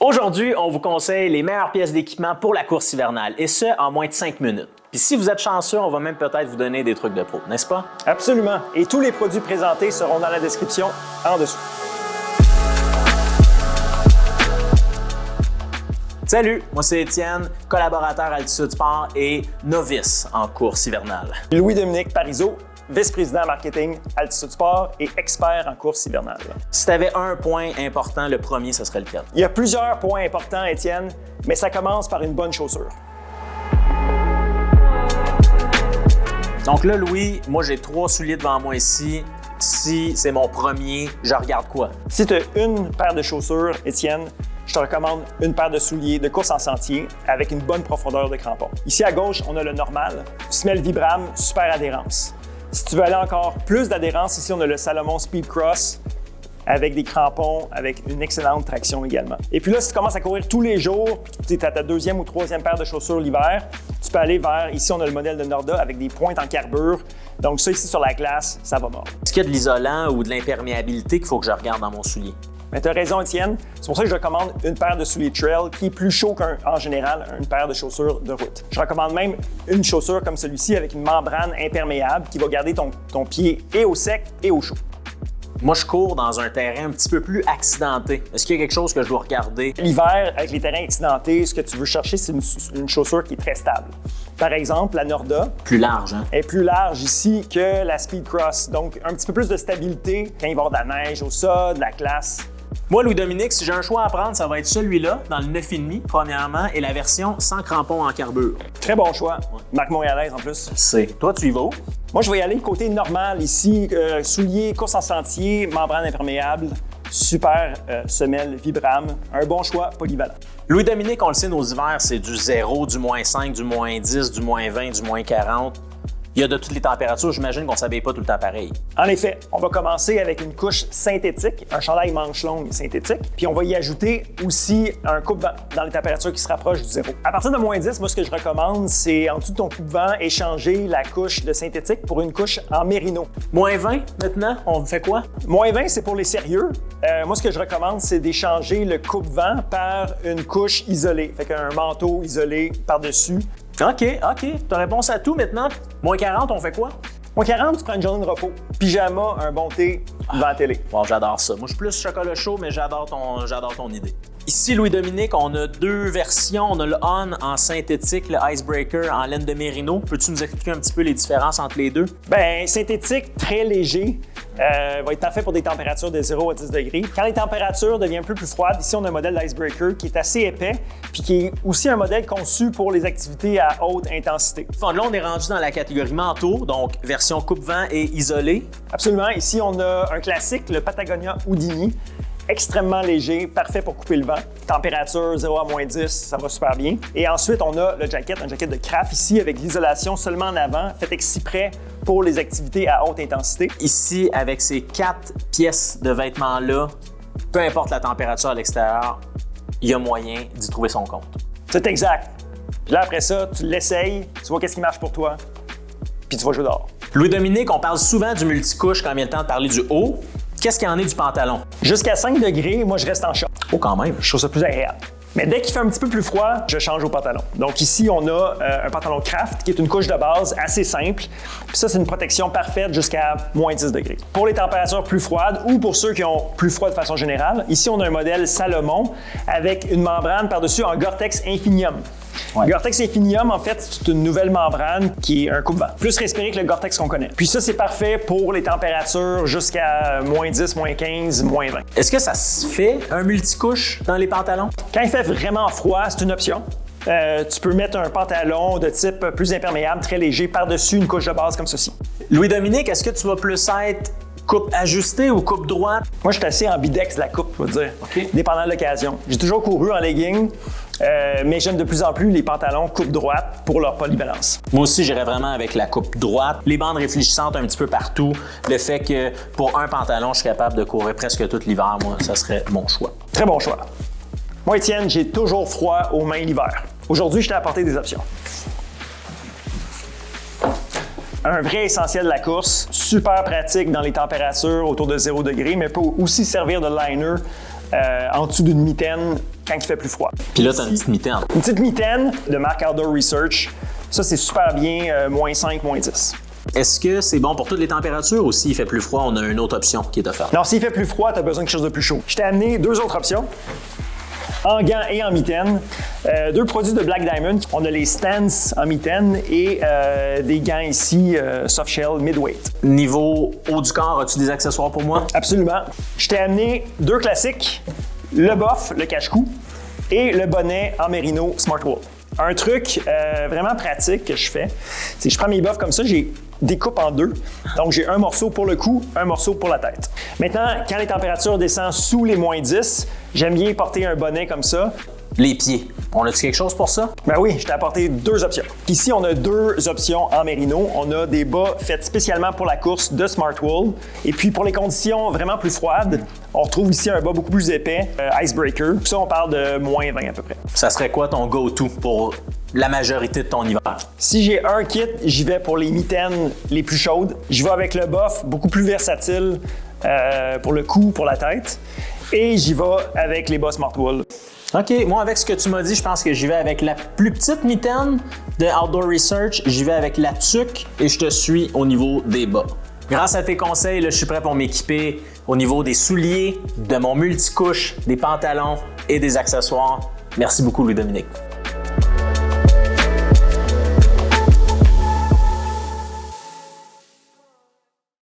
Aujourd'hui, on vous conseille les meilleures pièces d'équipement pour la course hivernale, et ce, en moins de 5 minutes. Puis si vous êtes chanceux, on va même peut-être vous donner des trucs de pro, n'est-ce pas? Absolument. Et tous les produits présentés seront dans la description en dessous. Salut, moi c'est Étienne, collaborateur Altitude Sport et novice en course hivernale. Louis-Dominique Parizeau, vice-président marketing Altitude Sport et expert en course hivernale. Si tu avais un point important, le premier, ce serait lequel? Il y a plusieurs points importants, Étienne, mais ça commence par une bonne chaussure. Donc là, Louis, moi j'ai 3 souliers devant moi ici. Si c'est mon premier, je regarde quoi? Si tu as une paire de chaussures, Étienne, je te recommande une paire de souliers de course en sentier avec une bonne profondeur de crampons. Ici à gauche, on a le normal, semelle Vibram, super adhérence. Si tu veux aller encore plus d'adhérence, ici on a le Salomon Speed Cross avec des crampons, avec une excellente traction également. Et puis là, si tu commences à courir tous les jours, tu es à ta deuxième ou troisième paire de chaussures l'hiver, tu peux aller vers, ici on a le modèle de Norda avec des pointes en carbure. Donc ça ici sur la glace, ça va mordre. Est-ce qu'il y a de l'isolant ou de l'imperméabilité qu'il faut que je regarde dans mon soulier? Mais tu as raison, Étienne. C'est pour ça que je recommande une paire de souliers trail qui est plus chaud qu'en général une paire de chaussures de route. Je recommande même une chaussure comme celui-ci avec une membrane imperméable qui va garder ton pied et au sec et au chaud. Moi, je cours dans un terrain un petit peu plus accidenté. Est-ce qu'il y a quelque chose que je dois regarder? L'hiver, avec les terrains accidentés, ce que tu veux chercher, c'est une chaussure qui est très stable. Par exemple, la Norda Plus large, hein? est plus large ici que la Speed Cross. Donc, un petit peu plus de stabilité quand il va y avoir de la neige au sol, de la glace. Moi, Louis-Dominique, si j'ai un choix à prendre, ça va être celui-là, dans le 9,5, premièrement, et la version sans crampons en carbure. Très bon choix. Marque montréalaise en plus. C'est. Toi, tu y vas où? Moi, je vais y aller côté normal ici. Souliers, course en sentier, membrane imperméable, super semelle Vibram. Un bon choix polyvalent. Louis-Dominique, on le sait, nos hivers, c'est du 0, du moins 5, du moins 10, du moins 20, du moins 40. Il y a de toutes les températures, j'imagine qu'on ne s'habille pas tout le temps pareil. En effet, on va commencer avec une couche synthétique, un chandail manche longue synthétique, puis on va y ajouter aussi un coupe-vent dans les températures qui se rapprochent du zéro. À partir de moins 10, moi, ce que je recommande, c'est en dessous de ton coupe-vent, échanger la couche de synthétique pour une couche en mérino. Moins 20, maintenant, on fait quoi? Moins 20, c'est pour les sérieux. Moi, ce que je recommande, c'est d'échanger le coupe-vent par une couche isolée, fait qu'un manteau isolé par-dessus. OK. T'as réponse à tout maintenant. Moins 40, on fait quoi? Moins 40, tu prends une journée de repos. Pyjama, un bon thé, devant la télé. Bon, j'adore ça. Moi, je suis plus chocolat chaud, mais j'adore ton idée. Ici, Louis-Dominique, on a 2 versions. On a le On en synthétique, le Icebreaker en laine de mérino. Peux-tu nous expliquer un petit peu les différences entre les deux? Bien, synthétique, très léger, va être parfait pour des températures de 0 à 10 degrés. Quand les températures deviennent un peu plus froides, ici, on a un modèle d'Icebreaker qui est assez épais, puis qui est aussi un modèle conçu pour les activités à haute intensité. Bon, là, on est rendu dans la catégorie manteau, donc version coupe-vent et isolé. Absolument. Ici, on a un classique, le Patagonia Houdini. Extrêmement léger, parfait pour couper le vent. Température 0 à moins 10, ça va super bien. Et ensuite, on a le jacket, un jacket de craft ici avec l'isolation seulement en avant, fait exprès pour les activités à haute intensité. Ici, avec ces 4 pièces de vêtements-là, peu importe la température à l'extérieur, il y a moyen d'y trouver son compte. C'est exact. Puis là, après ça, tu l'essayes, tu vois qu'est-ce qui marche pour toi, puis tu vas jouer dehors. Louis-Dominique, on parle souvent du multicouche quand il vient le temps de parler du haut. Qu'est-ce qu'il y en est du pantalon? Jusqu'à 5 degrés, moi, je reste en short. Oh, quand même. Je trouve ça plus agréable. Mais dès qu'il fait un petit peu plus froid, je change au pantalon. Donc ici, on a un pantalon craft qui est une couche de base assez simple. Puis ça, c'est une protection parfaite jusqu'à moins 10 degrés. Pour les températures plus froides ou pour ceux qui ont plus froid de façon générale, ici, on a un modèle Salomon avec une membrane par-dessus en Gore-Tex Infinium. Ouais. Gore-Tex Infinium, en fait, c'est une nouvelle membrane qui est un coupe-vent. Plus respiré que le Gore-Tex qu'on connaît. Puis ça, c'est parfait pour les températures jusqu'à moins 10, moins 15, moins 20. Est-ce que ça se fait, un multicouche dans les pantalons? Quand il fait vraiment froid, c'est une option. Tu peux mettre un pantalon de type plus imperméable, très léger, par-dessus une couche de base comme ceci. Louis-Dominique, est-ce que tu vas plus être coupe ajustée ou coupe droite? Moi, je suis assez ambidex de la coupe, je veux dire, okay. Dépendant de l'occasion. J'ai toujours couru en legging, mais j'aime de plus en plus les pantalons coupe droite pour leur polyvalence. Moi aussi, j'irais vraiment avec la coupe droite. Les bandes réfléchissantes un petit peu partout. Le fait que pour un pantalon, je suis capable de courir presque tout l'hiver, moi, ça serait mon choix. Très bon choix. Moi, Étienne, j'ai toujours froid aux mains l'hiver. Aujourd'hui, je t'ai apporté des options. Un vrai essentiel de la course, super pratique dans les températures autour de 0 degré, mais peut aussi servir de liner en dessous d'une mitaine quand il fait plus froid. Puis là, tu as une petite mitaine. Une petite mitaine de marque Outdoor Research. Ça, c'est super bien, -5, -10. Est-ce que c'est bon pour toutes les températures ou s'il fait plus froid, on a une autre option qui est offerte? Non, s'il fait plus froid, tu as besoin de quelque chose de plus chaud. Je t'ai amené 2 autres options. En gants et en mitaine. 2 produits de Black Diamond. On a les Stance en mitaine et des gants ici, soft shell midweight. Niveau haut du corps, as-tu des accessoires pour moi? Absolument. Je t'ai amené 2 classiques, le boff, le cache-cou, et le bonnet en mérino Smartwool. Un truc vraiment pratique que je fais, c'est que je prends mes boffs comme ça, j'ai découpe en 2. Donc, j'ai un morceau pour le cou, un morceau pour la tête. Maintenant, quand les températures descendent sous les -10, j'aime bien porter un bonnet comme ça. Les pieds. On a-tu quelque chose pour ça? Ben oui, je t'ai apporté 2 options. Ici, on a 2 options en mérino. On a des bas faits spécialement pour la course de Smartwool. Et puis, pour les conditions vraiment plus froides, on retrouve ici un bas beaucoup plus épais, Icebreaker. Ça, on parle de -20 à peu près. Ça serait quoi ton go-to pour la majorité de ton hiver? Si j'ai un kit, j'y vais pour les mitaines les plus chaudes. Je vais avec le boff, beaucoup plus versatile pour le cou, pour la tête. Et j'y vais avec les bas Smartwool. OK, moi avec ce que tu m'as dit, je pense que j'y vais avec la plus petite mitaine de Outdoor Research, j'y vais avec la tuque et je te suis au niveau des bas. Grâce à tes conseils, là, je suis prêt pour m'équiper au niveau des souliers, de mon multicouche, des pantalons et des accessoires. Merci beaucoup, Louis-Dominique.